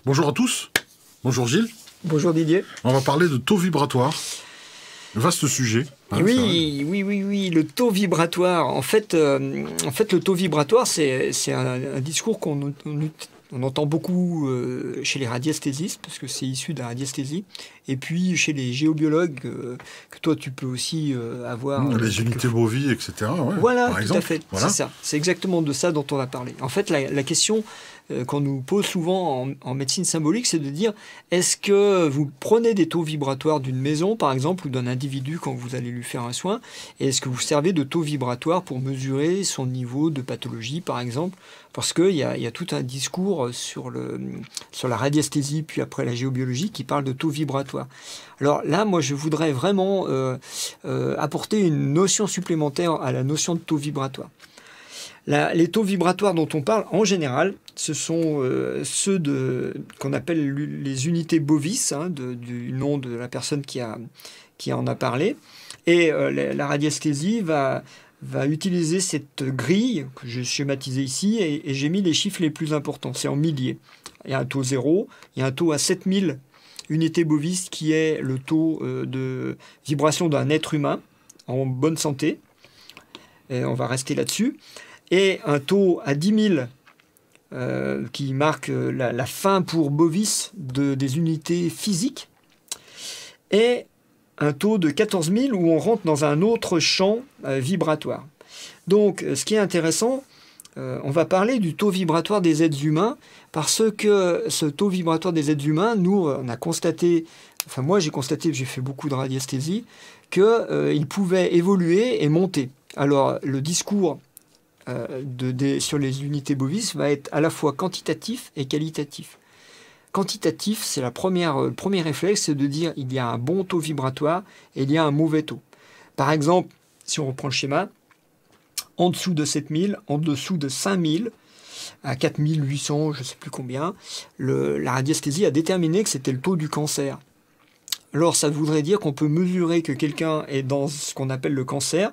Bonjour à tous. Bonjour Gilles. Bonjour Didier. On va parler de taux vibratoire. Vaste sujet. Oui, le taux vibratoire. En fait, le taux vibratoire, c'est un discours qu'on entend beaucoup chez les radiesthésistes, parce que c'est issu de la radiesthésie, et puis chez les géobiologues, que toi tu peux aussi avoir. Les unités bovies, etc. Ouais, voilà, par tout exemple. à fait. Voilà. C'est ça. C'est exactement de ça dont on va parler. En fait, la question qu'on nous pose souvent en médecine symbolique, c'est de dire, est-ce que vous prenez des taux vibratoires d'une maison, par exemple, ou d'un individu quand vous allez lui faire un soin, et est-ce que vous servez de taux vibratoire pour mesurer son niveau de pathologie, par exemple? Parce qu'il y a tout un discours sur la radiesthésie, puis après la géobiologie, qui parle de taux vibratoires. Alors là, moi, je voudrais vraiment apporter une notion supplémentaire à la notion de taux vibratoire. Les taux vibratoires dont on parle, en général, ce sont ceux qu'on appelle les unités bovis, du nom de la personne qui en a parlé. Et la radiesthésie va utiliser cette grille que j'ai schématisée ici, et j'ai mis les chiffres les plus importants. C'est en milliers. Il y a un taux 0, il y a un taux à 7000 unités bovis qui est le taux de vibration d'un être humain en bonne santé. Et on va rester là-dessus. Et un taux à 10 000 qui marque la fin pour bovis des unités physiques. Et un taux de 14 000 où on rentre dans un autre champ vibratoire. Donc, ce qui est intéressant, on va parler du taux vibratoire des êtres humains, parce que ce taux vibratoire des êtres humains, nous, on a constaté, enfin moi j'ai constaté, j'ai fait beaucoup de radiesthésie, qu'il pouvait évoluer et monter. Alors, le discours sur les unités bovis va être à la fois quantitatif et qualitatif. Quantitatif, c'est le premier réflexe, c'est de dire il y a un bon taux vibratoire et il y a un mauvais taux. Par exemple, si on reprend le schéma, en dessous de 7000, en dessous de 5000, à 4800, je ne sais plus combien, la radiesthésie a déterminé que c'était le taux du cancer. Alors ça voudrait dire qu'on peut mesurer que quelqu'un est dans ce qu'on appelle le cancer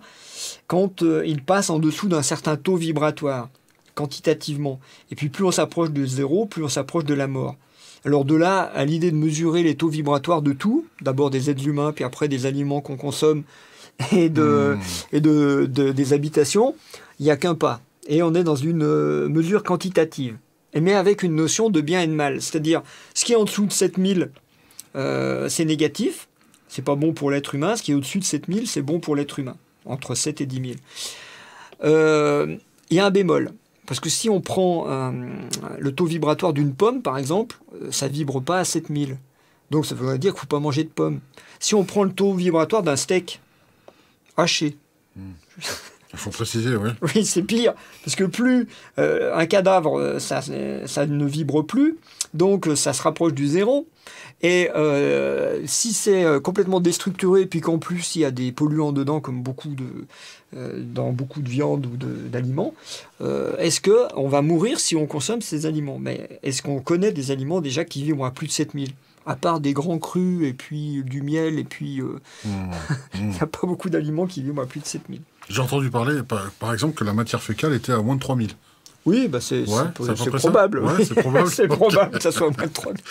quand il passe en dessous d'un certain taux vibratoire, quantitativement. Et puis plus on s'approche de zéro, plus on s'approche de la mort. Alors de là à l'idée de mesurer les taux vibratoires de tout, d'abord des êtres humains, puis après des aliments qu'on consomme et des habitations, il n'y a qu'un pas. Et on est dans une mesure quantitative, mais avec une notion de bien et de mal. C'est-à-dire, ce qui est en dessous de 7000, c'est négatif, c'est pas bon pour l'être humain. Ce qui est au-dessus de 7000, c'est bon pour l'être humain, entre 7 et 10 000. Il y a un bémol. Parce que si on prend le taux vibratoire d'une pomme, par exemple, ça ne vibre pas à 7000. Donc ça veut dire qu'il ne faut pas manger de pommes. Si on prend le taux vibratoire d'un steak haché... Il faut préciser, oui. Oui, c'est pire. Parce que plus un cadavre, ça ne vibre plus. Donc ça se rapproche du zéro. Et si c'est complètement déstructuré, puis qu'en plus il y a des polluants dedans, comme dans beaucoup de viande ou d'aliments, est-ce qu'on va mourir si on consomme ces aliments? Mais est-ce qu'on connaît des aliments déjà qui vivent à plus de 7000? À part des grands crus et puis du miel, et puis il n'y a pas beaucoup d'aliments qui vivent à plus de 7000. J'ai entendu parler, par exemple, que la matière fécale était à moins de 3000. Oui, bah c'est probable. Ouais, c'est probable. C'est probable que ça soit moins de 3000.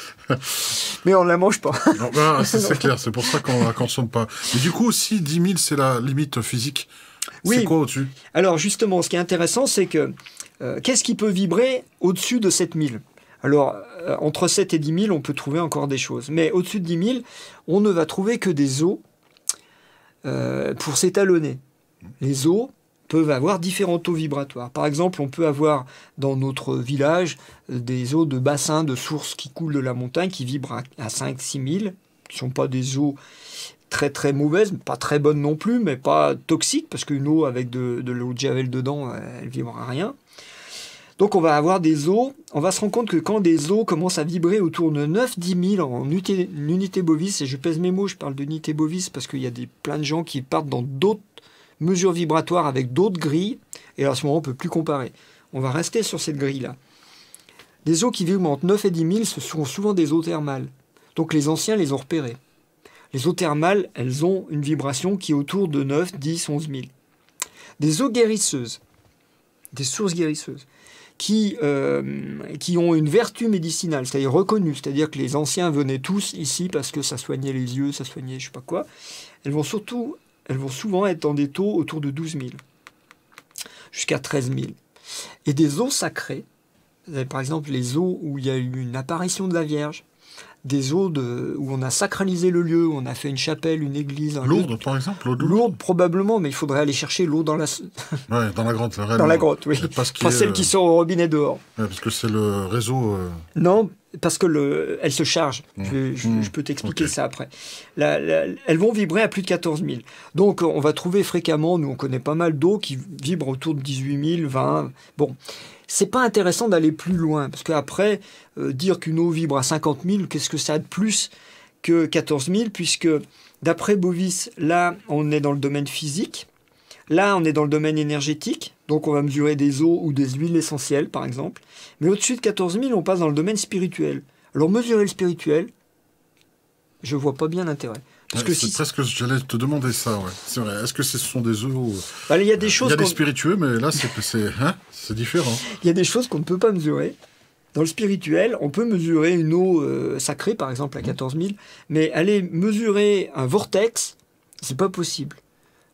Mais on ne la mange pas. C'est clair, c'est pour ça qu'on ne la consomme pas. Mais du coup, si 10 000, c'est la limite physique, oui. C'est quoi au-dessus? Alors justement, ce qui est intéressant, c'est que qu'est-ce qui peut vibrer au-dessus de 7000? Alors, entre 7 et 10 000, on peut trouver encore des choses. Mais au-dessus de 10 000, on ne va trouver que des os pour s'étalonner. Les os peuvent avoir différents taux vibratoires. Par exemple, on peut avoir dans notre village des eaux de bassins de sources qui coulent de la montagne qui vibrent à 5-6 000, qui ne sont pas des eaux très très mauvaises, pas très bonnes non plus, mais pas toxiques, parce qu'une eau avec de l'eau de javel dedans, elle vibre à rien. Donc on va avoir des eaux, on va se rendre compte que quand des eaux commencent à vibrer autour de 9-10 000 en unité bovis, et je pèse mes mots, je parle d'unité bovis parce qu'il y a plein de gens qui partent dans d'autres mesures vibratoires avec d'autres grilles, et à ce moment on ne peut plus comparer. On va rester sur cette grille-là. Les eaux qui vibrent entre 9 et 10 000, ce sont souvent des eaux thermales. Donc les anciens les ont repérées. Les eaux thermales, elles ont une vibration qui est autour de 9, 10, 11 000. Des eaux guérisseuses, des sources guérisseuses, qui ont une vertu médicinale, c'est-à-dire reconnue, c'est-à-dire que les anciens venaient tous ici parce que ça soignait les yeux, ça soignait je sais pas quoi, elles vont souvent être dans des taux autour de 12 000, jusqu'à 13 000. Et des eaux sacrées, vous avez par exemple les eaux où il y a eu une apparition de la Vierge, des eaux où on a sacralisé le lieu, où on a fait une chapelle, une église. Lourdes, par exemple, l'eau de Lourdes, probablement, mais il faudrait aller chercher l'eau dans la... Ouais, dans la grotte. Dans la grotte, oui. Celle qui sort au robinet dehors. Ouais, parce que c'est le réseau... Non, parce que elle se charge. Je peux t'expliquer ça après. Elles vont vibrer à plus de 14 000. Donc, on va trouver fréquemment, nous on connaît pas mal d'eau qui vibre autour de 18 000, 20... Bon, c'est pas intéressant d'aller plus loin, parce qu'après, dire qu'une eau vibre à 50 000, qu'est-ce que ça a de plus que 14 000, puisque d'après Bovis, là, on est dans le domaine physique, là, on est dans le domaine énergétique, donc on va mesurer des eaux ou des huiles essentielles, par exemple, mais au-dessus de 14 000, on passe dans le domaine spirituel. Alors, mesurer le spirituel, je vois pas bien l'intérêt. Parce que c'est presque, j'allais te demander ça, ouais. C'est vrai. Est-ce que ce sont des eaux... Il y a des choses... Il y a des spiritueux, mais là, c'est différent. Il y a des choses qu'on ne peut pas mesurer. Dans le spirituel, on peut mesurer une eau sacrée, par exemple, à 14 000, mais aller mesurer un vortex, c'est pas possible.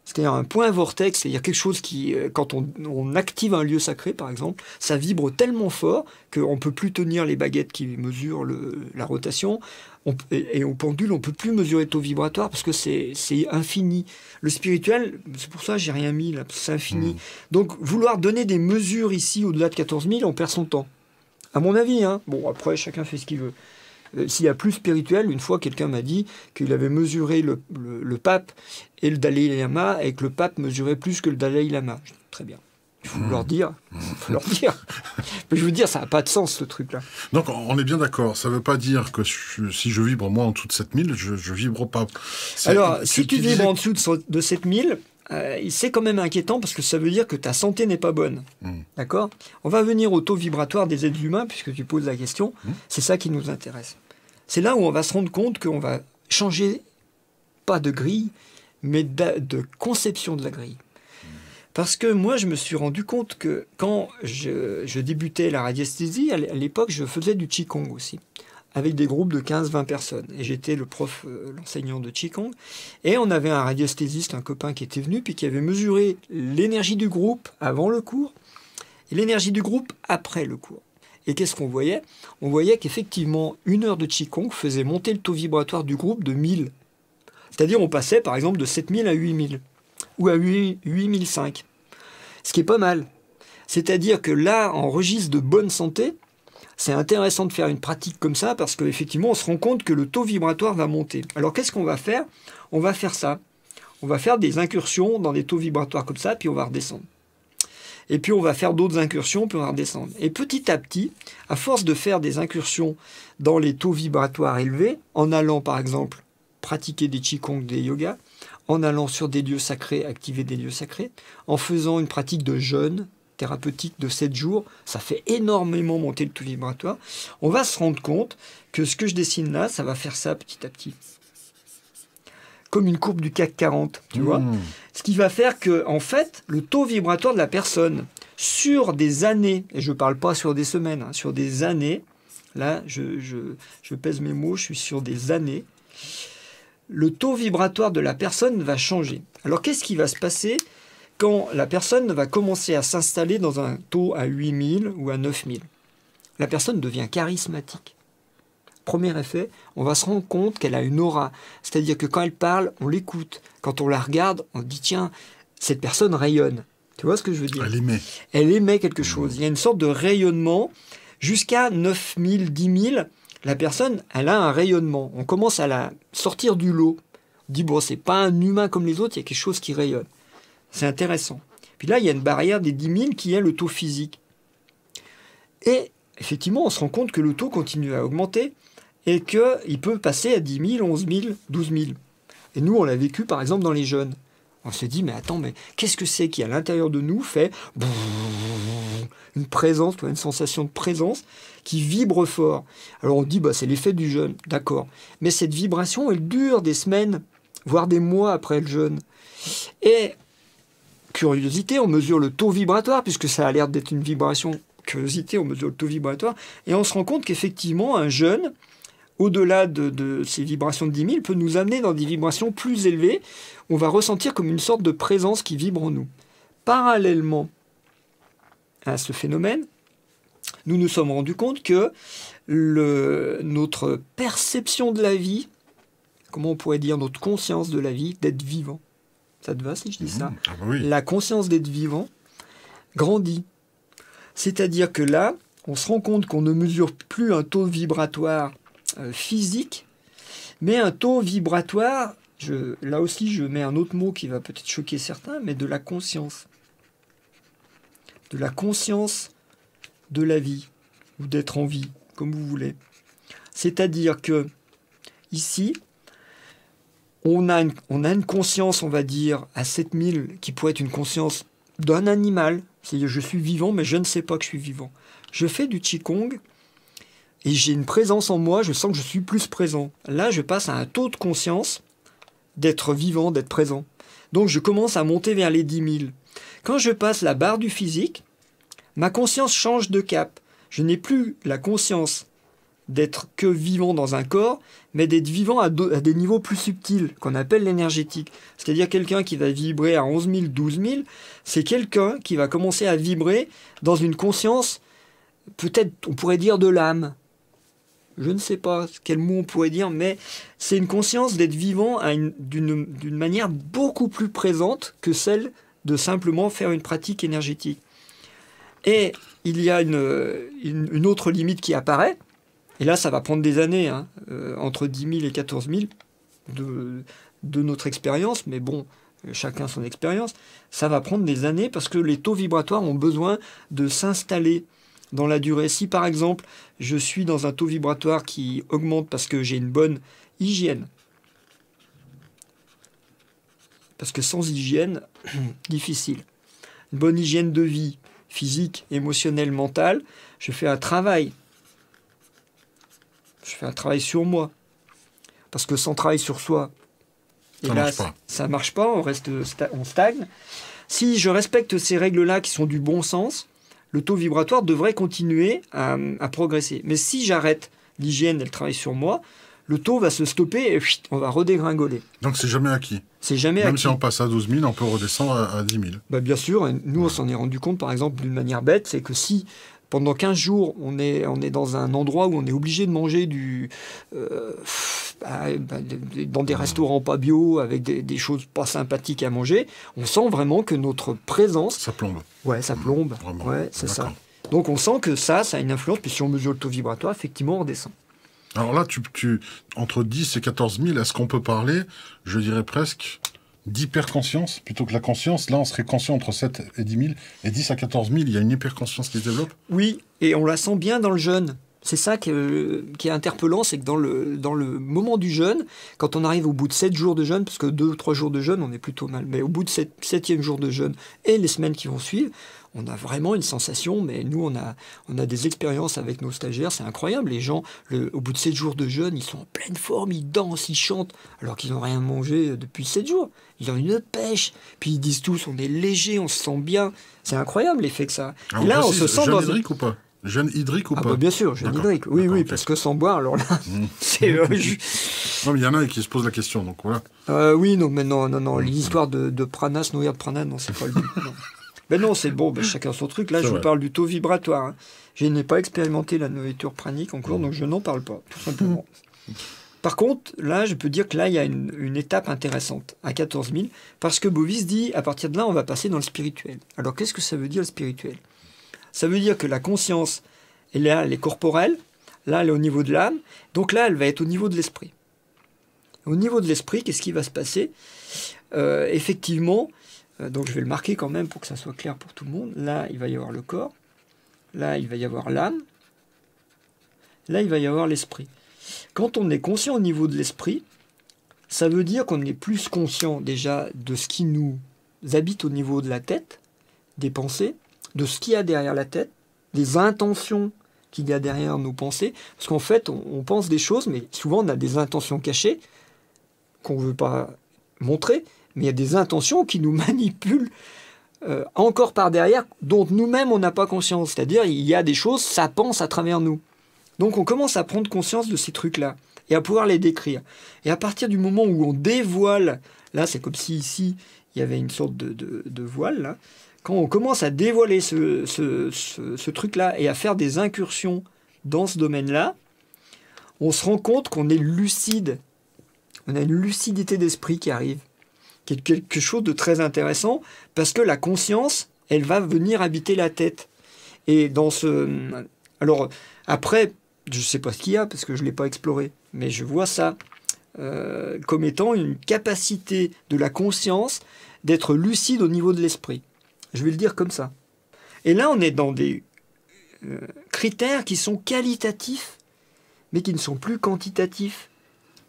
C'est-à-dire un point vortex, c'est-à-dire quelque chose qui, quand on active un lieu sacré, par exemple, ça vibre tellement fort qu'on ne peut plus tenir les baguettes qui mesurent la rotation. Et au pendule, on ne peut plus mesurer le taux vibratoire parce que c'est infini. Le spirituel, c'est pour ça que j'ai rien mis là, c'est infini. Donc, vouloir donner des mesures ici au-delà de 14 000, on perd son temps. À mon avis, hein. Bon, après, chacun fait ce qu'il veut. S'il y a plus spirituel, une fois, quelqu'un m'a dit qu'il avait mesuré le pape et le Dalai Lama et que le pape mesurait plus que le Dalai Lama. Je dis, très bien. Il faut leur dire. Mais je veux dire, ça n'a pas de sens, ce truc-là. Donc, on est bien d'accord. Ça ne veut pas dire que si je vibre, moi, en dessous de 7000, je ne vibre pas. Alors, si tu vibres en dessous de 7000, c'est quand même inquiétant parce que ça veut dire que ta santé n'est pas bonne. D'accord ? On va venir au taux vibratoire des êtres humains, puisque tu poses la question. C'est ça qui nous intéresse. C'est là où on va se rendre compte qu'on va changer, pas de grille, mais de conception de la grille. Parce que moi, je me suis rendu compte que quand je débutais la radiesthésie, à l'époque, je faisais du Qigong aussi, avec des groupes de 15-20 personnes. Et j'étais l'enseignant de Qigong. Et on avait un radiesthésiste, un copain qui était venu, puis qui avait mesuré l'énergie du groupe avant le cours et l'énergie du groupe après le cours. Et qu'est-ce qu'on voyait ? On voyait qu'effectivement, 1 heure de Qigong faisait monter le taux vibratoire du groupe de 1000. C'est-à-dire, on passait par exemple de 7000 à 8000 ou à 8005. Ce qui est pas mal. C'est-à-dire que là, en registre de bonne santé, c'est intéressant de faire une pratique comme ça parce qu'effectivement, on se rend compte que le taux vibratoire va monter. Alors, qu'est-ce qu'on va faire ? On va faire ça. On va faire des incursions dans des taux vibratoires comme ça, puis on va redescendre. Et puis on va faire d'autres incursions, puis on va redescendre. Et petit à petit, à force de faire des incursions dans les taux vibratoires élevés, en allant par exemple pratiquer des qigong, des yogas, en allant sur des lieux sacrés, activer des lieux sacrés, en faisant une pratique de jeûne thérapeutique de 7 jours, ça fait énormément monter le taux vibratoire. On va se rendre compte que ce que je dessine là, ça va faire ça petit à petit. Comme une courbe du CAC 40, tu vois. Ce qui va faire que, en fait, le taux vibratoire de la personne, sur des années, et je ne parle pas sur des semaines, hein, sur des années, là, je pèse mes mots, je suis sur des années, le taux vibratoire de la personne va changer. Alors, qu'est-ce qui va se passer quand la personne va commencer à s'installer dans un taux à 8000 ou à 9000 ? La personne devient charismatique. Premier effet, on va se rendre compte qu'elle a une aura. C'est-à-dire que quand elle parle, on l'écoute. Quand on la regarde, on dit, tiens, cette personne rayonne. Tu vois ce que je veux dire ? Elle émet. Elle émet quelque chose. Il y a une sorte de rayonnement. Jusqu'à 9000, 10 000, la personne, elle a un rayonnement. On commence à la sortir du lot. On dit, bon, c'est pas un humain comme les autres, il y a quelque chose qui rayonne. C'est intéressant. Puis là, il y a une barrière des 10 000 qui est le taux physique. Et effectivement, on se rend compte que le taux continue à augmenter et qu'il peut passer à 10 000, 11 000, 12 000. Et nous, on l'a vécu, par exemple, dans les jeunes. On se dit, mais attends, mais qu'est-ce que c'est qui, à l'intérieur de nous, fait une présence, une sensation de présence qui vibre fort. Alors on dit, bah, c'est l'effet du jeûne, d'accord. Mais cette vibration, elle dure des semaines, voire des mois après le jeûne. Et, curiosité, on mesure le taux vibratoire, puisque ça a l'air d'être une vibration curiosité, on mesure le taux vibratoire, et on se rend compte qu'effectivement, un jeûne, au-delà de ces vibrations de 10 000, peut nous amener dans des vibrations plus élevées. On va ressentir comme une sorte de présence qui vibre en nous. Parallèlement à ce phénomène, nous nous sommes rendus compte que notre perception de la vie, comment on pourrait dire, notre conscience de la vie, d'être vivant, ça te va si je dis ça? Ah bah oui. La conscience d'être vivant grandit. C'est-à-dire que là, on se rend compte qu'on ne mesure plus un taux vibratoire physique, mais un taux vibratoire, là aussi je mets un autre mot qui va peut-être choquer certains, mais de la conscience. De la conscience de la vie, ou d'être en vie, comme vous voulez. C'est-à-dire que, ici, on a une conscience, on va dire, à 7000, qui pourrait être une conscience d'un animal. C'est-à-dire, je suis vivant, mais je ne sais pas que je suis vivant. Je fais du Qigong, et j'ai une présence en moi, je sens que je suis plus présent. Là, je passe à un taux de conscience d'être vivant, d'être présent. Donc, je commence à monter vers les 10 000. Quand je passe la barre du physique, ma conscience change de cap. Je n'ai plus la conscience d'être que vivant dans un corps, mais d'être vivant à des niveaux plus subtils, qu'on appelle l'énergétique. C'est-à-dire quelqu'un qui va vibrer à 11 000, 12 000, c'est quelqu'un qui va commencer à vibrer dans une conscience, peut-être on pourrait dire de l'âme. Je ne sais pas quel mot on pourrait dire, mais c'est une conscience d'être vivant d'une manière beaucoup plus présente que celle de simplement faire une pratique énergétique. Et il y a une autre limite qui apparaît, et là ça va prendre des années, hein, entre 10 000 et 14 000 de notre expérience, mais bon, chacun son expérience, ça va prendre des années parce que les taux vibratoires ont besoin de s'installer dans la durée. Si par exemple je suis dans un taux vibratoire qui augmente parce que j'ai une bonne hygiène, parce que sans hygiène, difficile. Une bonne hygiène de vie, physique, émotionnelle, mentale, je fais un travail. Je fais un travail sur moi. Parce que sans travail sur soi, ça marche pas, on stagne. Si je respecte ces règles-là qui sont du bon sens, le taux vibratoire devrait continuer à progresser. Mais si j'arrête l'hygiène et le travail sur moi, le taux va se stopper et on va redégringoler. Donc c'est jamais acquis. C'est jamais Même acquis. si on passe à 12 000, on peut redescendre à 10 000. Bah bien sûr, nous on s'en est rendu compte par exemple d'une manière bête, c'est que si pendant 15 jours on est dans un endroit où on est obligé de manger dans des restaurants pas bio, avec des choses pas sympathiques à manger, on sent vraiment que notre présence... Ça plombe. Ouais, ça plombe. Vraiment. Ouais, c'est ça. D'accord. Donc on sent que ça a une influence, puis si on mesure le taux vibratoire, effectivement on redescend. Alors là, entre 10 et 14 000, est-ce qu'on peut parler, je dirais presque, d'hyperconscience plutôt que la conscience? Là, on serait conscient entre 7 et 10 000, et 10 à 14 000, il y a une hyperconscience qui se développe? Oui, et on la sent bien dans le jeûne. C'est ça qui est interpellant, c'est que dans le moment du jeûne, quand on arrive au bout de 7 jours de jeûne, parce que 2 ou 3 jours de jeûne, on est plutôt mal, mais au bout de 7e jour de jeûne et les semaines qui vont suivre, on a vraiment une sensation, mais nous, on a des expériences avec nos stagiaires, c'est incroyable. Les gens, au bout de 7 jours de jeûne, ils sont en pleine forme, ils dansent, ils chantent, alors qu'ils n'ont rien mangé depuis 7 jours. Ils ont une pêche, puis ils disent tous, on est léger, on se sent bien. C'est incroyable l'effet que ça a. Alors, et là, on se sent jeûne dans... hydrique ou pas? Jeûne hydrique ou pas? Bah bien sûr, jeûne hydrique. Oui, D'accord, oui, ok. parce que sans boire, alors là, c'est... Non, mais il y en a qui se posent la question, donc voilà. oui, non, mais non, l'histoire de prana, se nourrir de prana, non, c'est pas le but. Non. Ben non, c'est bon, chacun son truc. Là, je vous parle du taux vibratoire. Hein. Je n'ai pas expérimenté la nourriture pranique encore, donc je n'en parle pas, tout simplement. Par contre, là, je peux dire que là, il y a une étape intéressante, à 14 000, parce que Bovis dit, à partir de là, on va passer dans le spirituel. Alors, qu'est-ce que ça veut dire, le spirituel? Ça veut dire que la conscience, elle est corporelle, là, elle est au niveau de l'âme, donc là, elle va être au niveau de l'esprit. Au niveau de l'esprit, qu'est-ce qui va se passer? Effectivement, donc je vais le marquer quand même pour que ça soit clair pour tout le monde. Là, il va y avoir le corps. Là, il va y avoir l'âme. Là, il va y avoir l'esprit. Quand on est conscient au niveau de l'esprit, ça veut dire qu'on est plus conscient déjà de ce qui nous habite au niveau de la tête, des pensées, de ce qu'il y a derrière la tête, des intentions qu'il y a derrière nos pensées. Parce qu'en fait, on pense des choses, mais souvent on a des intentions cachées qu'on ne veut pas montrer, mais il y a des intentions qui nous manipulent encore par derrière, dont nous-mêmes on n'a pas conscience. C'est-à-dire, il y a des choses, ça pense à travers nous. Donc on commence à prendre conscience de ces trucs-là et à pouvoir les décrire. Et à partir du moment où on dévoile, là c'est comme si ici il y avait une sorte de voile, là. Quand on commence à dévoiler ce truc-là et à faire des incursions dans ce domaine-là, on se rend compte qu'on est lucide. On a une lucidité d'esprit qui arrive, qui est quelque chose de très intéressant, parce que la conscience, elle va venir habiter la tête. Et dans ce... Alors, après, je ne sais pas ce qu'il y a, parce que je ne l'ai pas exploré, mais je vois ça comme étant une capacité de la conscience d'être lucide au niveau de l'esprit. Je vais le dire comme ça. Et là, on est dans des critères qui sont qualitatifs, mais qui ne sont plus quantitatifs.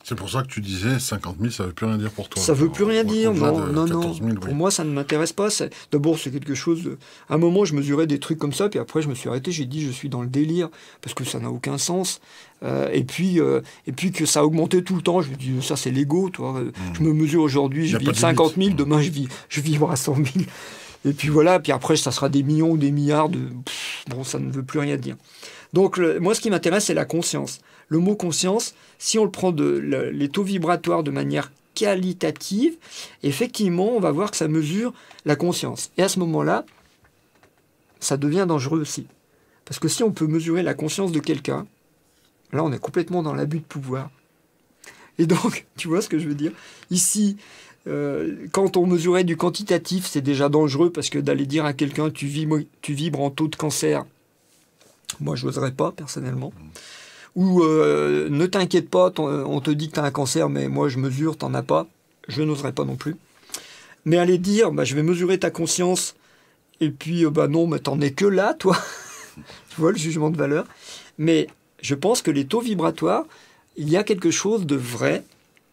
C'est pour ça que tu disais 50 000, ça ne veut plus rien dire pour toi. Ça ne veut plus rien dire, non. 14 000, Pour oui. moi, ça ne m'intéresse pas. D'abord, c'est quelque chose... À un moment, je mesurais des trucs comme ça, puis après, je me suis arrêté, j'ai dit, je suis dans le délire, parce que ça n'a aucun sens. Et puis que ça augmentait tout le temps, je me dis, ça, c'est l'ego, toi. Je me mesure aujourd'hui, je vibre 50 000, demain, je vibre à 100 000. Et puis voilà, puis après, ça sera des millions ou des milliards de... Bon, ça ne veut plus rien dire. Donc, moi, ce qui m'intéresse, c'est la conscience. Le mot conscience, si on le prend les taux vibratoires de manière qualitative, effectivement, on va voir que ça mesure la conscience. Et à ce moment-là, ça devient dangereux aussi. Parce que si on peut mesurer la conscience de quelqu'un, là, on est complètement dans l'abus de pouvoir. Et donc, tu vois ce que je veux dire? Ici, quand on mesurait du quantitatif, c'est déjà dangereux, parce que d'aller dire à quelqu'un tu vibres en taux de cancer, moi, je n'oserais pas, personnellement. Ou ne t'inquiète pas, on te dit que tu as un cancer, mais moi je mesure, tu n'en as pas. Je n'oserais pas non plus. Mais aller dire, je vais mesurer ta conscience, et puis non, mais t'en es que là, toi. Tu vois le jugement de valeur. Mais je pense que les taux vibratoires, il y a quelque chose de vrai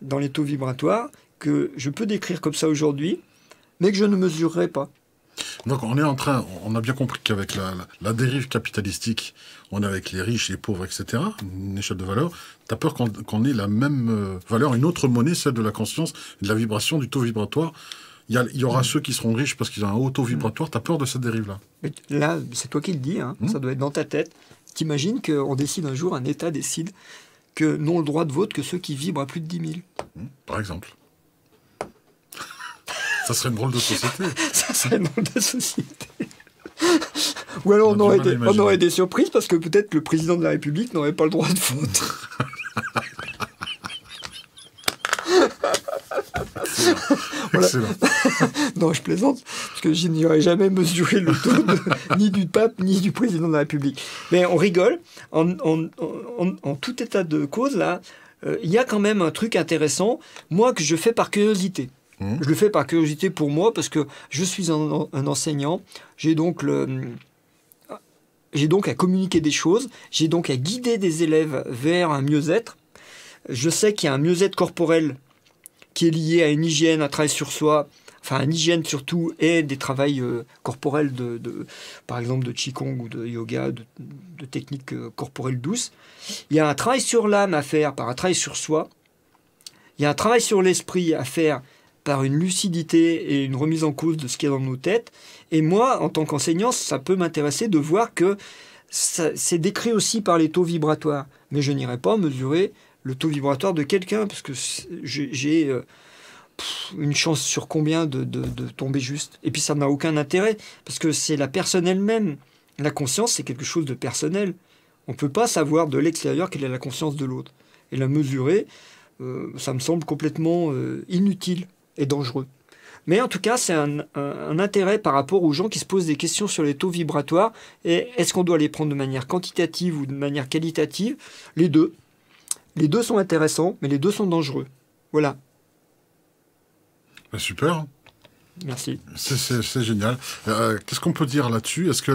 dans les taux vibratoires que je peux décrire comme ça aujourd'hui, mais que je ne mesurerai pas. Donc on a bien compris qu'avec la dérive capitalistique, on est avec les riches, les pauvres, etc., une échelle de valeur, tu as peur qu'on ait la même valeur, une autre monnaie, celle de la conscience, de la vibration, du taux vibratoire. Il y aura ceux qui seront riches parce qu'ils ont un haut taux vibratoire. Tu as peur de cette dérive-là? Mais là, c'est toi qui le dis, hein. Ça doit être dans ta tête. T'imagines qu'on décide un jour, un État décide que n'ont le droit de vote que ceux qui vibrent à plus de 10 000. Par exemple. Ça serait une drôle de société. Ça serait une drôle de société. Ou alors on aurait des surprises parce que peut-être le président de la République n'aurait pas le droit de vote. Excellent. Non, je plaisante, parce que je n'irai jamais mesurer le taux ni du pape ni du président de la République. Mais on rigole. En tout état de cause, là, il y a quand même un truc intéressant, moi, que je fais par curiosité. Je le fais par curiosité pour moi, parce que je suis un enseignant. J'ai donc à communiquer des choses, j'ai donc à guider des élèves vers un mieux-être. Je sais qu'il y a un mieux-être corporel qui est lié à une hygiène, un travail sur soi, enfin une hygiène surtout, et des travails corporels, par exemple de Qigong ou de yoga, de techniques corporelles douces. Il y a un travail sur l'âme à faire par un travail sur soi. Il y a un travail sur l'esprit à faire par une lucidité et une remise en cause de ce qu'il y a dans nos têtes. Et moi, en tant qu'enseignant, ça peut m'intéresser de voir que c'est décrit aussi par les taux vibratoires. Mais je n'irai pas mesurer le taux vibratoire de quelqu'un, parce que j'ai une chance sur combien de tomber juste. Et puis ça n'a aucun intérêt, parce que c'est la personne elle-même. La conscience, c'est quelque chose de personnel. On ne peut pas savoir de l'extérieur quelle est la conscience de l'autre. Et la mesurer, ça me semble complètement inutile et dangereux. Mais en tout cas, c'est un intérêt par rapport aux gens qui se posent des questions sur les taux vibratoires. Et est-ce qu'on doit les prendre de manière quantitative ou de manière qualitative? Les deux. Les deux sont intéressants, mais les deux sont dangereux. Voilà. Super. Merci. C'est génial. Qu'est-ce qu'on peut dire là-dessus? Est-ce que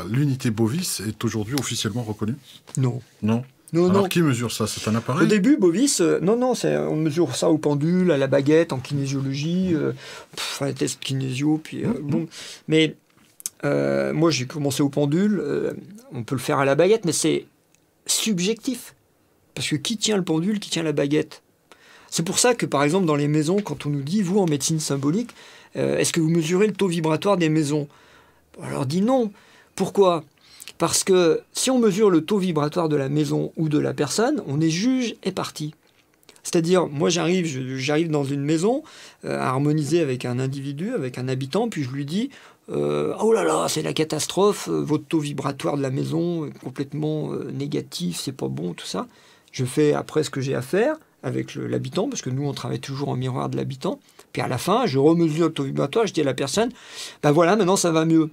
l'unité Bovis est aujourd'hui officiellement reconnue? Non. Non. Non, Alors, non. qui mesure ça? C'est un appareil? Au début, Bovis, on mesure ça au pendule, à la baguette, en kinésiologie, les tests kinésio, puis bon. Mais moi, j'ai commencé au pendule, on peut le faire à la baguette, mais c'est subjectif. Parce que qui tient le pendule, qui tient la baguette? C'est pour ça que, par exemple, dans les maisons, quand on nous dit, vous, en médecine symbolique, est-ce que vous mesurez le taux vibratoire des maisons? On leur dit non. Pourquoi? Parce que si on mesure le taux vibratoire de la maison ou de la personne, on est juge et partie. C'est-à-dire, moi j'arrive dans une maison à harmoniser avec un individu, avec un habitant, puis je lui dis oh là là, c'est la catastrophe, votre taux vibratoire de la maison est complètement négatif, c'est pas bon, tout ça. Je fais après ce que j'ai à faire avec l'habitant, parce que nous on travaille toujours en miroir de l'habitant. Puis à la fin, je remesure le taux vibratoire, je dis à la personne, ben voilà, maintenant ça va mieux.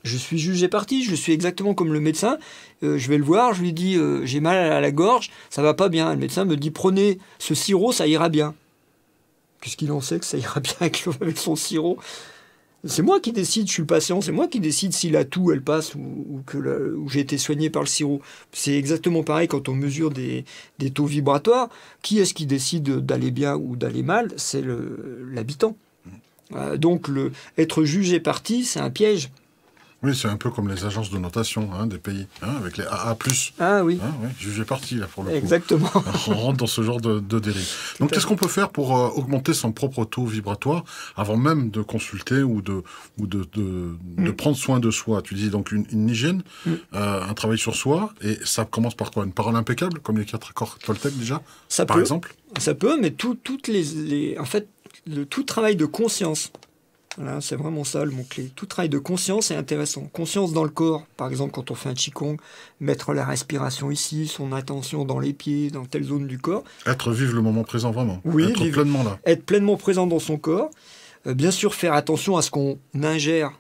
Je suis juge et partie, je suis exactement comme le médecin. Je vais le voir, je lui dis j'ai mal à la gorge, ça va pas bien. Le médecin me dit prenez ce sirop, ça ira bien. Qu'est-ce qu'il en sait que ça ira bien avec son sirop? C'est moi qui décide, je suis le patient, c'est moi qui décide si la toux elle passe ou j'ai été soigné par le sirop. C'est exactement pareil quand on mesure des taux vibratoires. Qui est-ce qui décide d'aller bien ou d'aller mal? C'est l'habitant. Donc être juge et partie, c'est un piège. Oui, c'est un peu comme les agences de notation des pays, avec les AA+. Ah oui. Oui, jugé parti, là, pour le coup. Exactement. On rentre dans ce genre de dérive. Donc, qu'est-ce qu'on peut faire pour augmenter son propre taux vibratoire avant même de consulter ou de prendre soin de soi? Tu dis donc une hygiène, un travail sur soi, et ça commence par quoi? Une parole impeccable, comme les 4 accords Toltec, déjà, par exemple? Ça peut, mais tout travail de conscience. Voilà, c'est vraiment ça le mot-clé. Tout travail de conscience est intéressant. Conscience dans le corps, par exemple quand on fait un qigong, mettre la respiration ici, son attention dans les pieds, dans telle zone du corps. Vivre le moment présent vraiment. Oui, être pleinement là. Être pleinement présent dans son corps. Bien sûr, faire attention à ce qu'on ingère,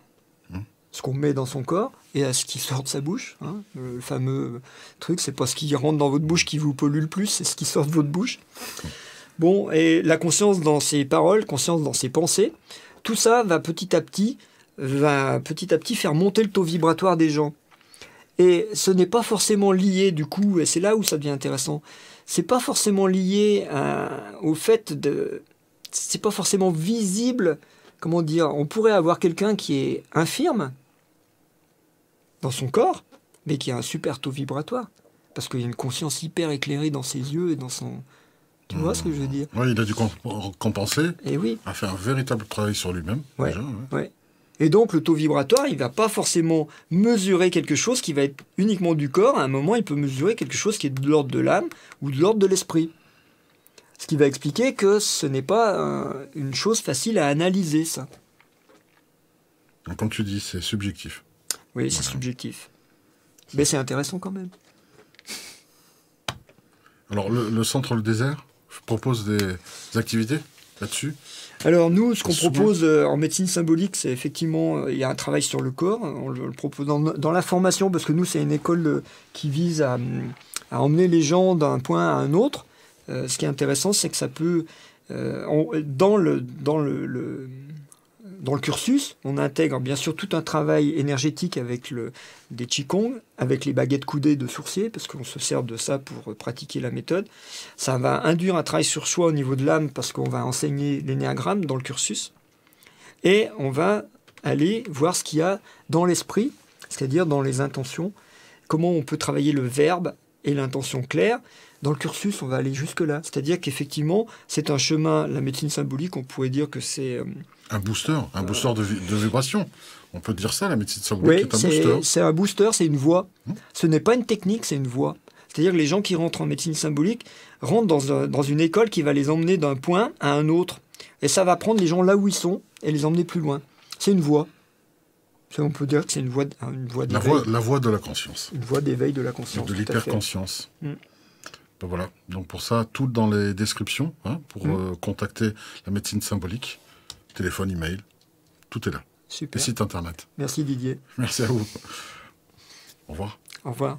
ce qu'on met dans son corps, et à ce qui sort de sa bouche. Le fameux truc, c'est pas ce qui rentre dans votre bouche qui vous pollue le plus, c'est ce qui sort de votre bouche. Bon, et la conscience dans ses paroles, conscience dans ses pensées. Tout ça va petit à petit faire monter le taux vibratoire des gens. Et ce n'est pas forcément lié, du coup, et c'est là où ça devient intéressant, c'est pas forcément lié au fait de... C'est pas forcément visible, comment dire, on pourrait avoir quelqu'un qui est infirme dans son corps, mais qui a un super taux vibratoire, parce qu'il y a une conscience hyper éclairée dans ses yeux et dans son... Tu vois ce que je veux dire? Oui, il a dû compenser, et oui. a fait un véritable travail sur lui-même. Ouais, déjà, ouais. Et donc le taux vibratoire, il ne va pas forcément mesurer quelque chose qui va être uniquement du corps. À un moment, il peut mesurer quelque chose qui est de l'ordre de l'âme ou de l'ordre de l'esprit. Ce qui va expliquer que ce n'est pas une chose facile à analyser, ça. Donc, comme tu dis, c'est subjectif. Oui, c'est subjectif. Mais c'est intéressant quand même. Alors, le centre Le Désert propose des activités là-dessus? Alors nous, ce qu'on propose en médecine symbolique, c'est effectivement, il y a un travail sur le corps. On le propose dans la formation, parce que nous, c'est une école qui vise à emmener les gens d'un point à un autre. Ce qui est intéressant, c'est que ça peut... dans le cursus, on intègre bien sûr tout un travail énergétique avec des qigong, avec les baguettes coudées de sourcier, parce qu'on se sert de ça pour pratiquer la méthode. Ça va induire un travail sur soi au niveau de l'âme, parce qu'on va enseigner l'énéagramme dans le cursus. Et on va aller voir ce qu'il y a dans l'esprit, c'est-à-dire dans les intentions, comment on peut travailler le verbe et l'intention claire. Dans le cursus, on va aller jusque-là. C'est-à-dire qu'effectivement, c'est un chemin, la médecine symbolique, on pourrait dire que c'est... un booster de vibration. On peut dire ça, la médecine symbolique est un booster. C'est un booster, c'est une voie. Ce n'est pas une technique, c'est une voie. C'est-à-dire que les gens qui rentrent en médecine symbolique rentrent dans une école qui va les emmener d'un point à un autre. Et ça va prendre les gens là où ils sont et les emmener plus loin. C'est une voie. On peut dire que c'est une voie d'éveil. La voie de la conscience. Une voie d'éveil de la conscience. De l'hyperconscience. Ben voilà. Donc pour ça, tout dans les descriptions, pour contacter la médecine symbolique. Téléphone, email, tout est là. Super. Et site internet. Merci Didier. Merci à vous. Au revoir. Au revoir.